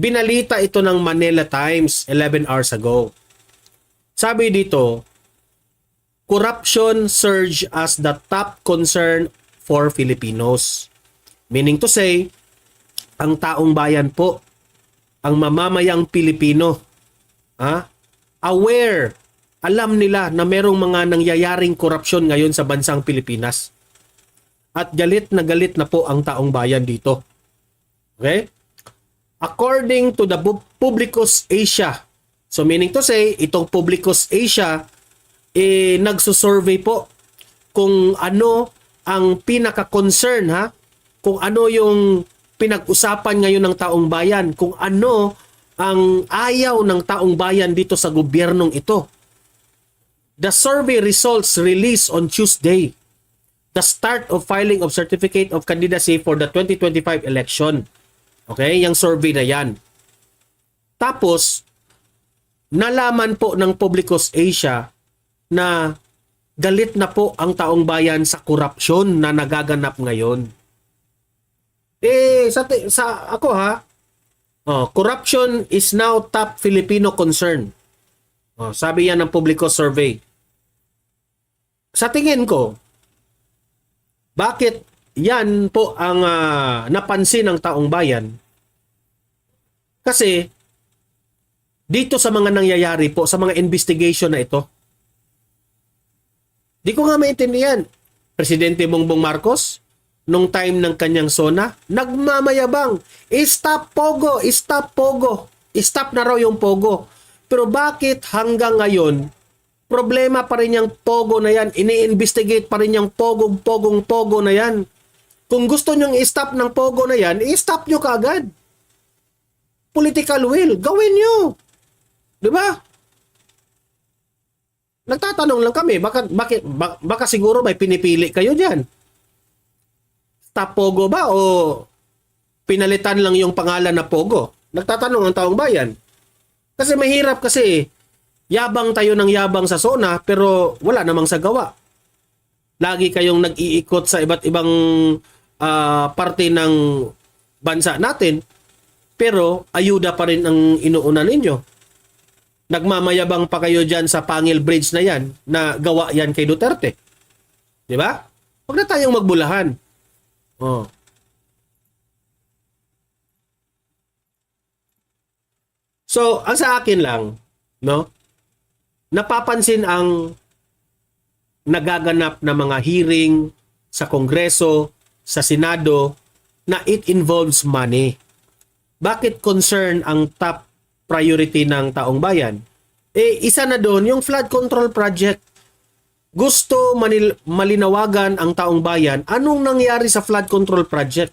Binalita ito ng Manila Times 11 hours ago. Sabi dito, corruption surge as the top concern for Filipinos. Meaning to say, ang taong bayan po, ang mamamayang Pilipino, aware, alam nila na merong mga nangyayaring korupsyon ngayon sa bansang Pilipinas. At galit na po ang taong bayan dito. Okay? According to the Publicus Asia, so meaning to say, itong Publicus Asia, nagsusurvey po kung ano ang pinaka-concern, kung ano yung pinag-usapan ngayon ng taong bayan, kung ano ang ayaw ng taong bayan dito sa gobyernong ito. The survey results released on Tuesday, the start of filing of certificate of candidacy for the 2025 election. Okay, yung survey na yan. Tapos, nalaman po ng Publicus Asia na galit na po ang taong bayan sa korupsyon na nagaganap ngayon. Sa ako corruption is now top Filipino concern. Sabi yan ng Publicus survey. Sa tingin ko, bakit yan po ang napansin ng taong bayan? Kasi dito sa mga nangyayari po, sa mga investigation na ito, di ko nga maintindihan. Presidente Bongbong Marcos, nung time ng kanyang SONA, nagmamayabang, stop Pogo, stop Pogo, stop na raw yung Pogo. Pero bakit hanggang ngayon, problema pa rin yung Pogo na yan, ini-investigate pa rin yung Pogo na yan. Kung gusto nyong i-stop ng Pogo na yan, i-stop nyo kaagad. Political will, gawin nyo. Diba? Nagtatanong lang kami, baka siguro may pinipili kayo dyan. Stop Pogo ba o pinalitan lang yung pangalan na Pogo? Nagtatanong ang taong bayan. Kasi mahirap kasi yabang tayo ng yabang sa SONA pero wala namang sagawa. Lagi kayong nag-iikot sa iba't ibang parte ng bansa natin pero ayuda pa rin ang inuuna ninyo. Nagmamayabang pa kayo dyan sa Pangil Bridge na yan na gawa yan kay Duterte. Di ba? Huwag na tayong magbulahan. So, ang sa akin lang, no? Napapansin ang nagaganap na mga hearing sa Kongreso, sa Senado, na it involves money. Bakit concern ang top priority ng taong bayan? Isa na doon, yung flood control project. Gusto malinawagan ang taong bayan, anong nangyari sa flood control project?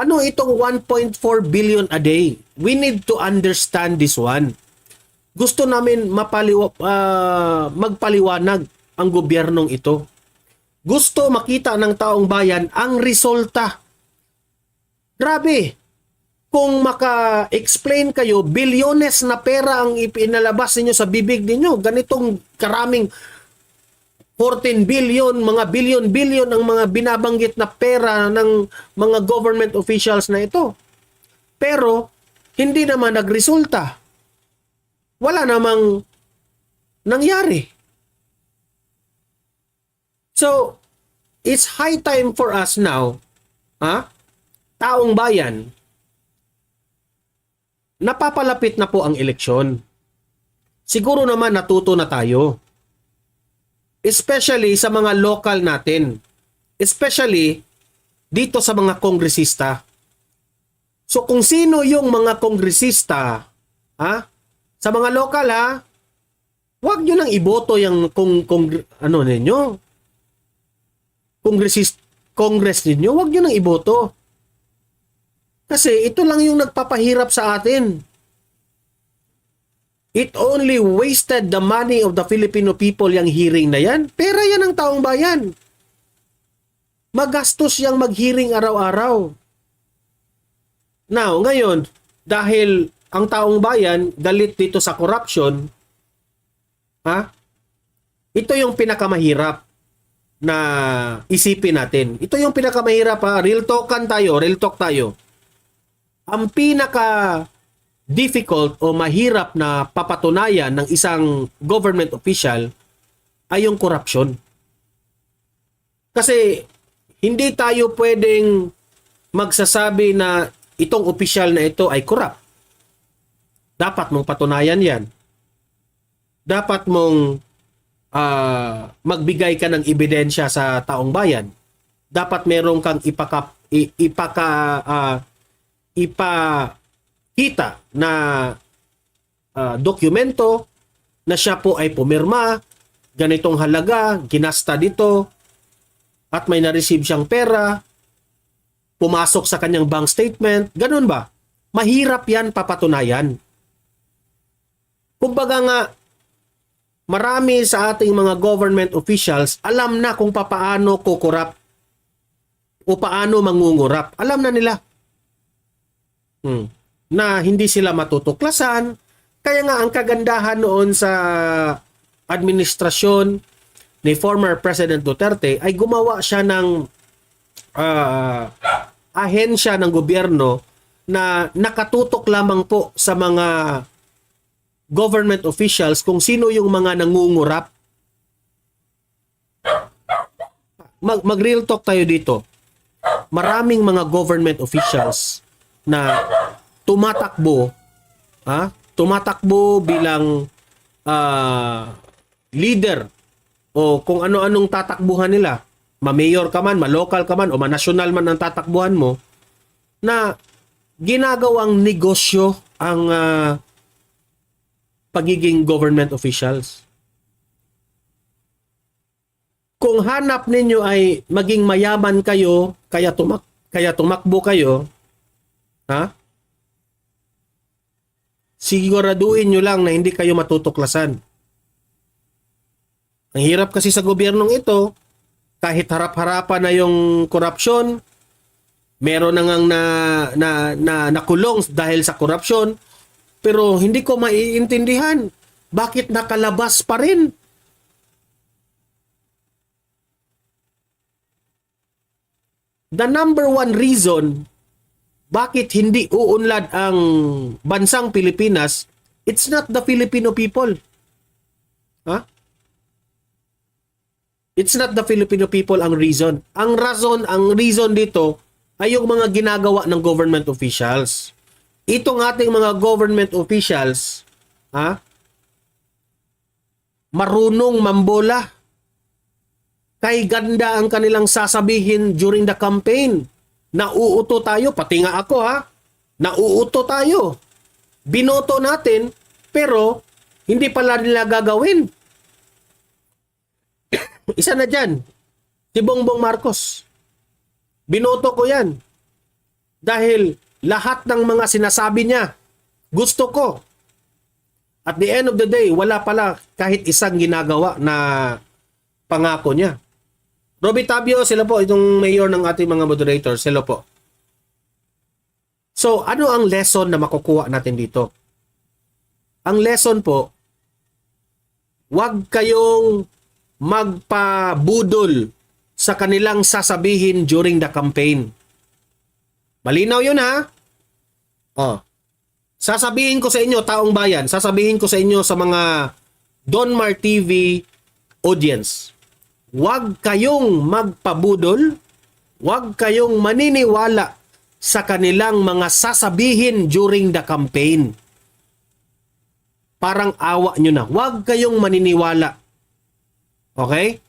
Ano itong 1.4 billion a day? We need to understand this one. Gusto namin magpaliwanag ang gobyernong ito. Gusto makita ng taong bayan ang resulta. Grabe! Kung maka-explain kayo, bilyones na pera ang ipinalabas ninyo sa bibig ninyo. Ganitong karaming 14 billion, mga billion ang mga binabanggit na pera ng mga government officials na ito. Pero, hindi naman nagresulta. Wala namang nangyari. So, it's high time for us now, taong bayan, napapalapit na po ang eleksyon. Siguro naman natuto na tayo. Especially sa mga local natin. Especially dito sa mga kongresista. So kung sino yung mga kongresista, sa mga local huwag nyo nang iboto yung congress ninyo, huwag nyo nang iboto. Kasi ito lang yung nagpapahirap sa atin. It only wasted the money of the Filipino people yung hearing na yan. Pera yan ng taong bayan. Magastos yang mag-hearing araw-araw. Now, ngayon, dahil ang taong bayan galit dito sa corruption, ito yung pinakamahirap na isipin natin. Ito yung pinakamahirap, real talk tayo. Ang pinaka difficult o mahirap na papatunayan ng isang government official ay yung corruption. Kasi hindi tayo pwedeng magsasabi na itong opisyal na ito ay corrupt. Dapat mong patunayan yan. Dapat mong magbigay ka ng ebidensya sa taong bayan. Dapat meron kang ipakita na dokumento na siya po ay pumirma, ganitong halaga, ginasta dito, at may na-receive siyang pera, pumasok sa kanyang bank statement, ganun ba? Mahirap yan papatunayan. Kumbaga nga, marami sa ating mga government officials alam na kung paano kukurap o paano mangungurap. Alam na nila. Na hindi sila matutuklasan. Kaya nga ang kagandahan noon sa administrasyon ni former President Duterte ay gumawa siya ng ahensya ng gobyerno na nakatutok lamang po sa mga government officials kung sino yung mga nangungurap. Mag-real talk tayo dito. Maraming mga government officials na tumatakbo bilang leader o kung ano-anong tatakbuhan nila. Ma-mayor ka man, ma-local ka man o ma-national man ang tatakbuhan mo, na ginagawang negosyo ang pagiging government officials. Kung hanap ninyo ay maging mayaman kayo, kaya tumakbo kayo, siguraduhin nyo lang na hindi kayo matutuklasan. Ang hirap kasi sa gobyernong ito, kahit harap-harapan na yung korupsyon, meron na ngang nakulong dahil sa korupsyon, pero hindi ko maiintindihan bakit nakalabas pa rin. The number one reason bakit hindi uunlad ang bansang Pilipinas, it's not the Filipino people. It's not the Filipino people ang reason. Ang reason dito ay yung mga ginagawa ng government officials. Itong ating mga government officials, marunong mambola. Kay ganda ang kanilang sasabihin during the campaign. Nauuto tayo, pati nga ako nauuto tayo. Binoto natin, pero hindi pala nila gagawin. Isa na dyan, si Bongbong Marcos. Binoto ko yan. Dahil lahat ng mga sinasabi niya, gusto ko. At the end of the day, wala pala kahit isang ginagawa na pangako niya. Robby Tabio, sila po, itong mayor ng ating mga moderators, sila po. So, ano ang lesson na makukuha natin dito? Ang lesson po, huwag kayong magpabudol sa kanilang sasabihin during the campaign. Malinaw yun Sasabihin ko sa inyo, taong bayan, sasabihin ko sa inyo sa mga Donmar TV audience, huwag kayong magpabudol, huwag kayong maniniwala sa kanilang mga sasabihin during the campaign. Parang awa nyo na. Huwag kayong maniniwala. Okay?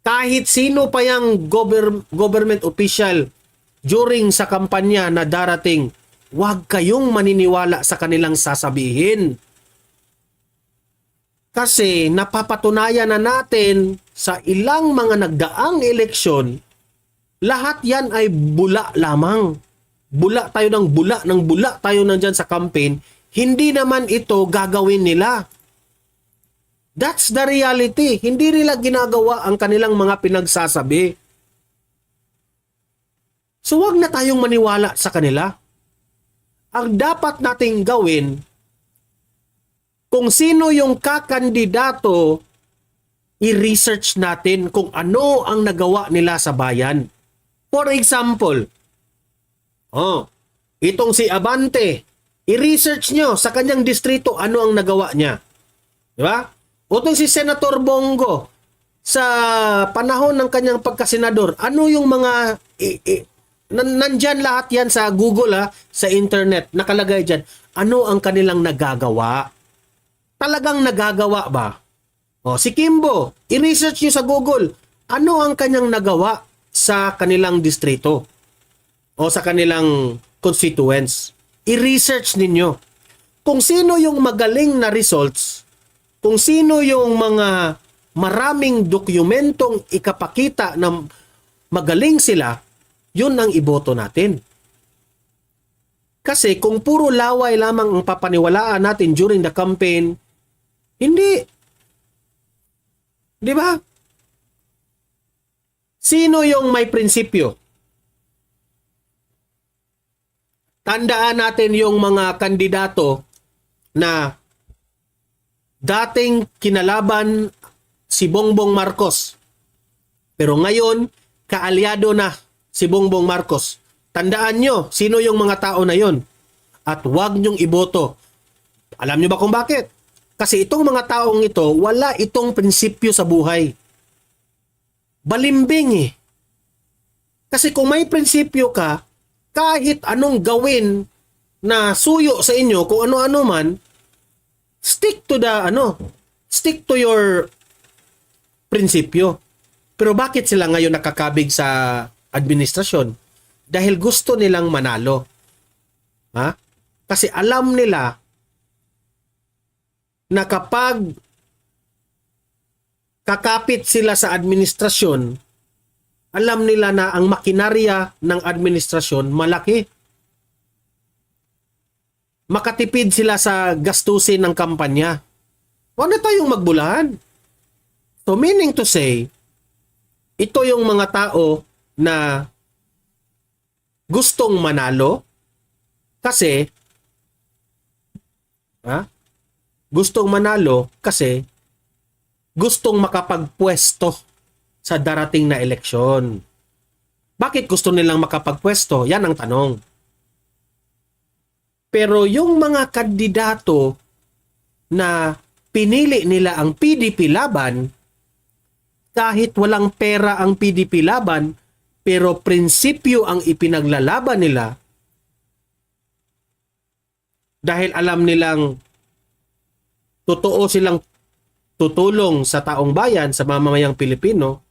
Kahit sino pa yung government official during sa kampanya na darating, huwag kayong maniniwala sa kanilang sasabihin. Kasi napapatunayan na natin sa ilang mga nagdaang eleksyon, lahat yan ay bula lamang. Bula tayo tayo nandyan sa campaign, hindi naman ito gagawin nila. That's the reality. Hindi nila ginagawa ang kanilang mga pinagsasabi. So wag na tayong maniwala sa kanila. Ang dapat nating gawin, kung sino yung kakandidato, i-research natin kung ano ang nagawa nila sa bayan. For example, itong si Abante, I-research nyo sa kanyang distrito ano ang nagawa niya. Di ba? O itong si Senator Bongo, sa panahon ng kanyang pagkasenador, ano yung mga nandyan lahat yan sa Google, sa internet, nakalagay dyan. Ano ang kanilang nagagawa? Talagang nagagawa ba? O, si Kimbo, i-research nyo sa Google, ano ang kanyang nagawa sa kanilang distrito o sa kanilang constituents. I-research ninyo kung sino yung magaling na results, kung sino yung mga maraming dokumentong ikapakita na magaling sila, yun ang iboto natin. Kasi kung puro laway lamang ang papaniwalaan natin during the campaign, hindi. Di ba? Sino yung may prinsipyo? Tandaan natin yung mga kandidato na dating kinalaban si Bongbong Marcos. Pero ngayon, kaalyado na si Bongbong Marcos. Tandaan nyo, sino yung mga tao na yon. At huwag nyong iboto. Alam nyo ba kung bakit? Kasi itong mga taong ito, wala itong prinsipyo sa buhay. Balimbing eh. Kasi kung may prinsipyo ka, kahit anong gawin na suyo sa inyo, kung ano-ano man, stick to your prinsipyo. Pero bakit sila ngayon nakakabig sa administrasyon? Dahil gusto nilang manalo. Ha? Kasi alam nila na kapag kakapit sila sa administrasyon, alam nila na ang makinarya ng administrasyon malaki. Makatipid sila sa gastusin ng kampanya. Huwag na tayong magbulahan. So meaning to say, ito yung mga tao na gustong manalo kasi gustong manalo kasi gustong makapagpwesto sa darating na eleksyon. Bakit gusto nilang makapagpwesto? Yan ang tanong. Pero yung mga kandidato na pinili nila ang PDP laban, kahit walang pera ang PDP laban, pero prinsipyo ang ipinaglalaban nila, dahil alam nilang totoo silang tutulong sa taong bayan, sa mamamayang Pilipino,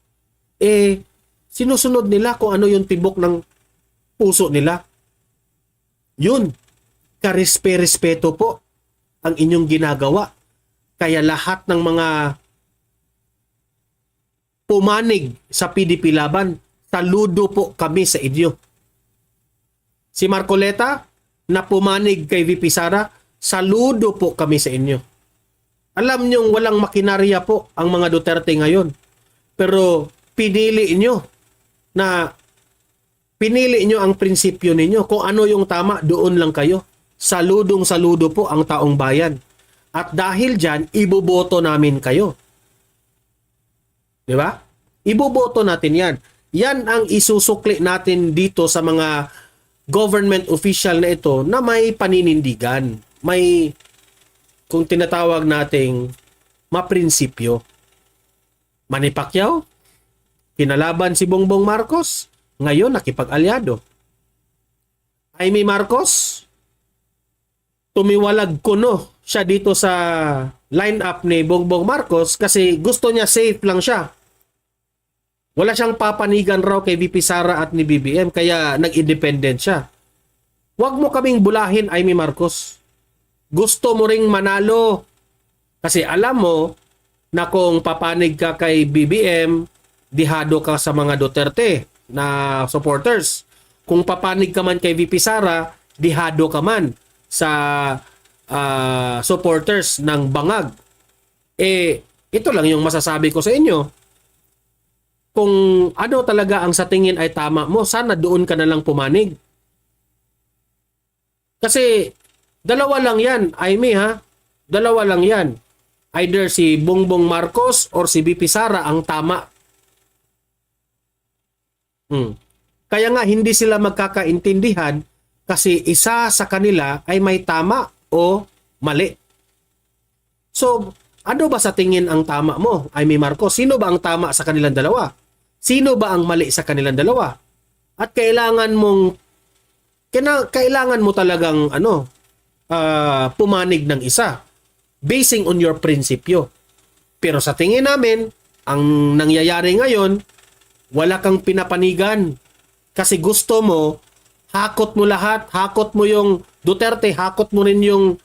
sinusunod nila kung ano yung tibok ng puso nila. Yun, karespe-respeto po ang inyong ginagawa. Kaya lahat ng mga pumanig sa PDP laban, saludo po kami sa inyo. Si Marcoleta, na pumanig kay VP Sara, saludo po kami sa inyo. Alam niyong walang makinarya po ang mga Duterte ngayon. Pero pinili nyo ang prinsipyo ninyo. Kung ano yung tama, doon lang kayo. Saludong saludo po ang taong bayan. At dahil dyan, iboboto namin kayo. Di ba? Iboboto natin yan. Yan ang isusukli natin dito sa mga government official na ito na may paninindigan. May, kung tinatawag nating maprinsipyo. Manny Pacquiao, kinalaban si Bongbong Marcos, ngayon nakipag-alyado. Amy Marcos, tumiwalag kuno siya dito sa line-up ni Bongbong Marcos kasi gusto niya safe lang siya. Wala siyang papanigan raw kay VP Sara at ni BBM kaya nag-independent siya. Huwag mo kaming bulahin, Amy Marcos. Gusto mo ring manalo kasi alam mo na kung papanig ka kay BBM, dihado ka sa mga Duterte na supporters. Kung papanig ka man kay VP Sara, dihado ka man sa supporters ng Bangag. Ito lang yung masasabi ko sa inyo. Kung ano talaga ang sa tingin ay tama mo, sana doon ka na lang pumanig. Kasi dalawa lang yan, Amy ha? Dalawa lang yan. Either si Bongbong Marcos or si VP Sara ang tama. Kaya nga hindi sila magkakaintindihan Kasi isa sa kanila ay may tama o mali. So, ano ba sa tingin ang tama mo, Amy Marcos? Sino ba ang tama sa kanilang dalawa? Sino ba ang mali sa kanilang dalawa? At kailangan mo talagang pumanig ng isa basing on your prinsipyo. Pero sa tingin namin, ang nangyayari ngayon, wala kang pinapanigan kasi gusto mo, hakot mo lahat, hakot mo yung Duterte, hakot mo rin yung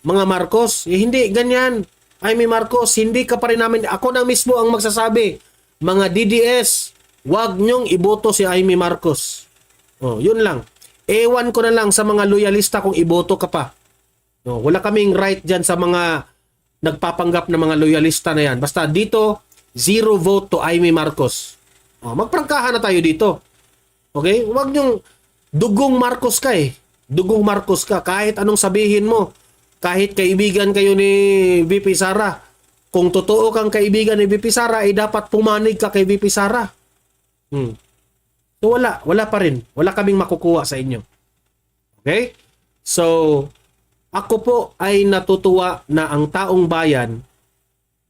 mga Marcos. Hindi ganyan. Amy Marcos, hindi ka pa rin namin, ako na mismo ang magsasabi, mga DDS, wag nyong iboto si Amy Marcos. Yun lang. Ewan ko na lang sa mga loyalista kung iboto ka pa. Wala kaming right dyan sa mga nagpapanggap na mga loyalista na yan. Basta dito, 0 vote to Amy Marcos. Magprangkahan na tayo dito. Okay? Huwag niyong dugong Marcos ka eh. Dugong Marcos ka. Kahit anong sabihin mo. Kahit kaibigan kayo ni VP Sara. Kung totoo kang kaibigan ni VP Sara, dapat pumanig ka kay VP Sara. So wala pa rin. Wala kaming makukuha sa inyo. Okay? So, ako po ay natutuwa na ang taong bayan,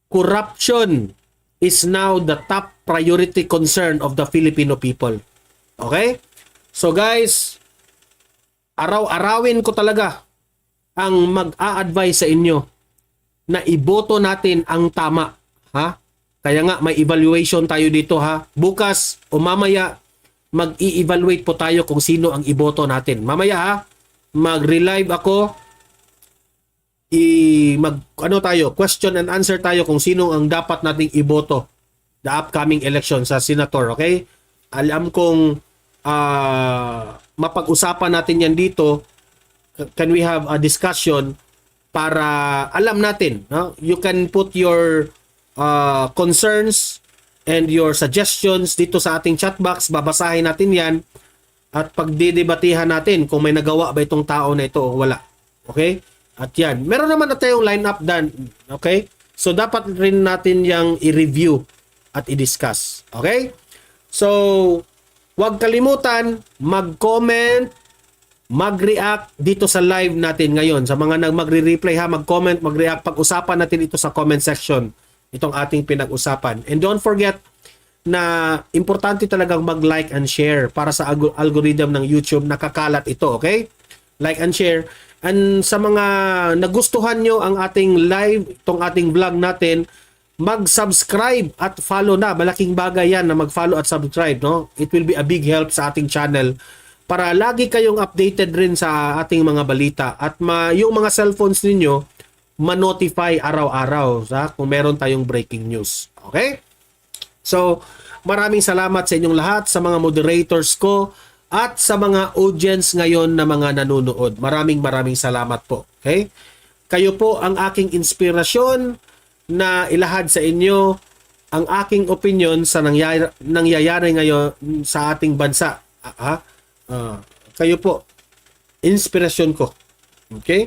corruption is now the top priority concern of the Filipino people. Okay? So guys, araw-arawin ko talaga ang mag-a-advise sa inyo na iboto natin ang tama. Ha? Kaya nga may evaluation tayo dito ha. Bukas o mamaya mag-i-evaluate po tayo kung sino ang iboto natin. Mamaya ha, mag-relive ako. Question and answer tayo kung sino ang dapat nating iboto the upcoming election sa senator, okay? Alam kong mapag-usapan natin yan dito. Can we have a discussion para alam natin, no? You can put your concerns and your suggestions dito sa ating chat box, babasahin natin yan at pagdidebatihan natin kung may nagawa ba itong tao na ito o wala. Okay? At yan, meron naman na tayong lineup done. Okay? So, dapat rin natin yung i-review at i-discuss. Okay? So, huwag kalimutan, mag-comment, mag-react dito sa live natin ngayon. Sa mga magre-reply ha, mag-comment, mag-react. Pag-usapan natin ito sa comment section. Itong ating pinag-usapan. And don't forget na importante talagang mag-like and share para sa algorithm ng YouTube nakakalat ito. Okay? Like and share. And sa mga nagustuhan nyo ang ating live, itong ating vlog natin, mag-subscribe at follow na. Malaking bagay yan na mag-follow at subscribe. No? It will be a big help sa ating channel para lagi kayong updated rin sa ating mga balita. At yung mga cellphones ninyo, ma-notify araw-araw kung meron tayong breaking news. Okay? So, maraming salamat sa inyong lahat, sa mga moderators ko, at sa mga audience ngayon na mga nanonood. Maraming salamat po. Okay? Kayo po ang aking inspirasyon na ilahad sa inyo ang aking opinion sa nangyayari ngayon sa ating bansa. Kayo po, inspirasyon ko. Okay?